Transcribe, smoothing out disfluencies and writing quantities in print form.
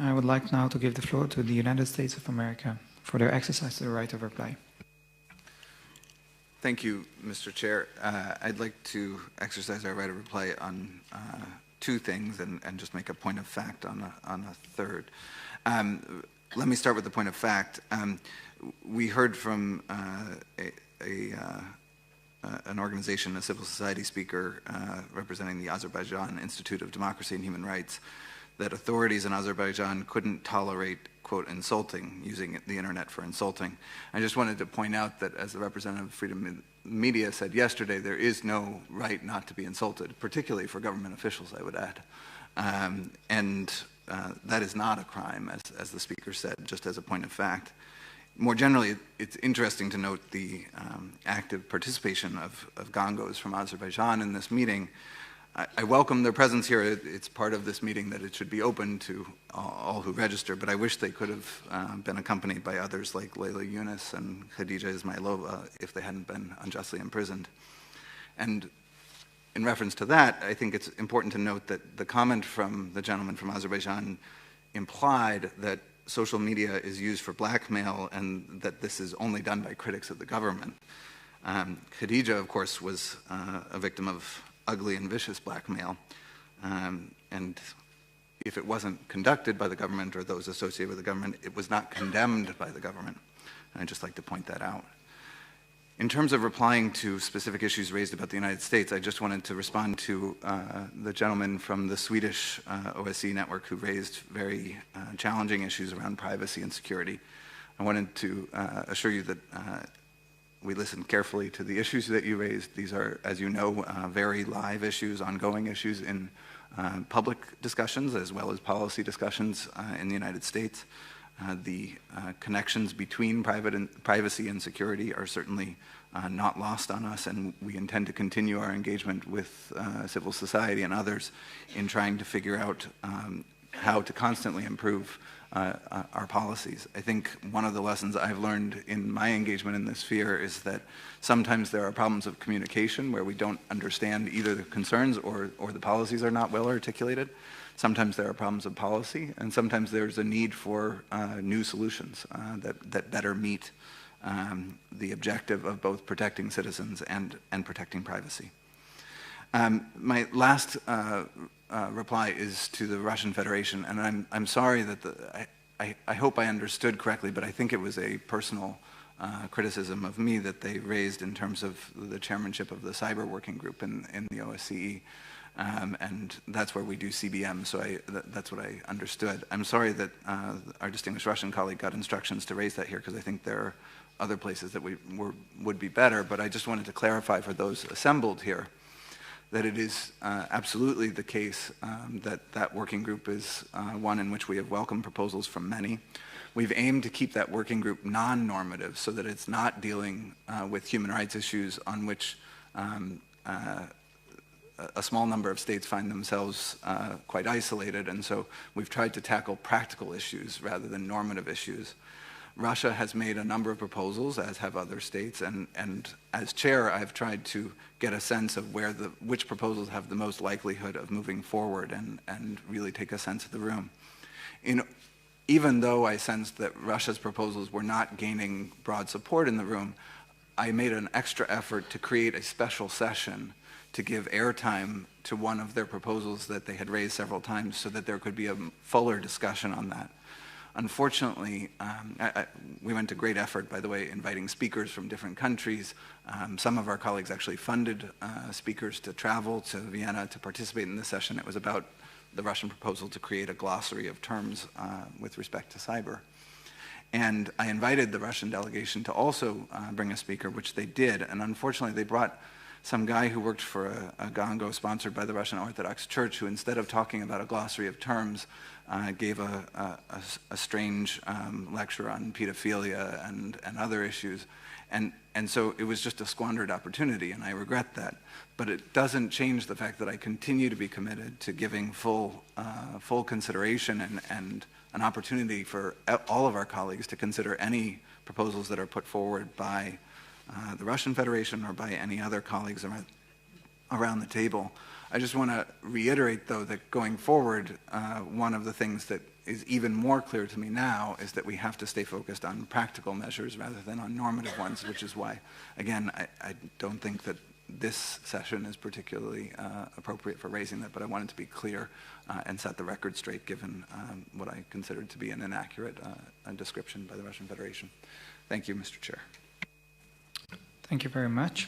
I would like now to give the floor to the United States of America for their exercise to the right of reply. Thank you, Mr. Chair. I'd like to exercise our right of reply on two things and just make a point of fact on a third. Let me start with the point of fact. We heard from an organization, a civil society speaker representing the Azerbaijan Institute of Democracy and Human Rights, that authorities in Azerbaijan couldn't tolerate, quote, insulting, using the internet for insulting. I just wanted to point out that, as the representative of Freedom Media said yesterday, there is no right not to be insulted, particularly for government officials, I would add. That is not a crime, as the speaker said, just as a point of fact. More generally, it's interesting to note the active participation of Gongos from Azerbaijan in this meeting. I welcome their presence here. It's part of this meeting that it should be open to all who register, but I wish they could have been accompanied by others like Leyla Yunus and Khadija Ismailova if they hadn't been unjustly imprisoned. And in reference to that, I think it's important to note that the comment from the gentleman from Azerbaijan implied that social media is used for blackmail and that this is only done by critics of the government. Khadija, of course, was a victim of ugly and vicious blackmail. And if it wasn't conducted by the government or those associated with the government, it was not condemned by the government. And I'd just like to point that out. In terms of replying to specific issues raised about the United States, I just wanted to respond to the gentleman from the Swedish OSCE network who raised very challenging issues around privacy and security. I wanted to assure you that we listened carefully to the issues that you raised. These are, as you know, very live issues, ongoing issues in public discussions as well as policy discussions in the United States. The connections between privacy and security are certainly not lost on us, and we intend to continue our engagement with civil society and others in trying to figure out how to constantly improve our policies. I think one of the lessons I've learned in my engagement in this sphere is that sometimes there are problems of communication where we don't understand either the concerns or the policies are not well articulated. Sometimes there are problems of policy, and sometimes there's a need for new solutions that better meet the objective of both protecting citizens and protecting privacy. My last reply is to the Russian Federation, and I'm sorry that I hope I understood correctly, but I think it was a personal criticism of me that they raised in terms of the chairmanship of the cyber working group in the OSCE. And that's where we do CBM, so that's what I understood. I'm sorry that our distinguished Russian colleague got instructions to raise that here, because I think there are other places that would be better, but I just wanted to clarify for those assembled here that it is absolutely the case that working group is one in which we have welcomed proposals from many. We've aimed to keep that working group non-normative so that it's not dealing with human rights issues on which a small number of states find themselves quite isolated, and so we've tried to tackle practical issues rather than normative issues. Russia has made a number of proposals, as have other states, and as chair, I've tried to get a sense of which proposals have the most likelihood of moving forward and really take a sense of the room. Even though I sensed that Russia's proposals were not gaining broad support in the room, I made an extra effort to create a special session to give airtime to one of their proposals that they had raised several times so that there could be a fuller discussion on that. Unfortunately, we went to great effort, by the way, inviting speakers from different countries. Some of our colleagues actually funded speakers to travel to Vienna to participate in this session. It was about the Russian proposal to create a glossary of terms with respect to cyber. And I invited the Russian delegation to also bring a speaker, which they did, and unfortunately they brought some guy who worked for a gongo sponsored by the Russian Orthodox Church, who instead of talking about a glossary of terms, gave a strange lecture on pedophilia and other issues. And so it was just a squandered opportunity, and I regret that. But it doesn't change the fact that I continue to be committed to giving full consideration and an opportunity for all of our colleagues to consider any proposals that are put forward by the Russian Federation or by any other colleagues around the table. I just want to reiterate, though, that going forward, one of the things that is even more clear to me now is that we have to stay focused on practical measures rather than on normative ones, which is why, again, I don't think that this session is particularly appropriate for raising that, but I wanted to be clear and set the record straight given what I considered to be an inaccurate description by the Russian Federation. Thank you, Mr. Chair. Thank you very much.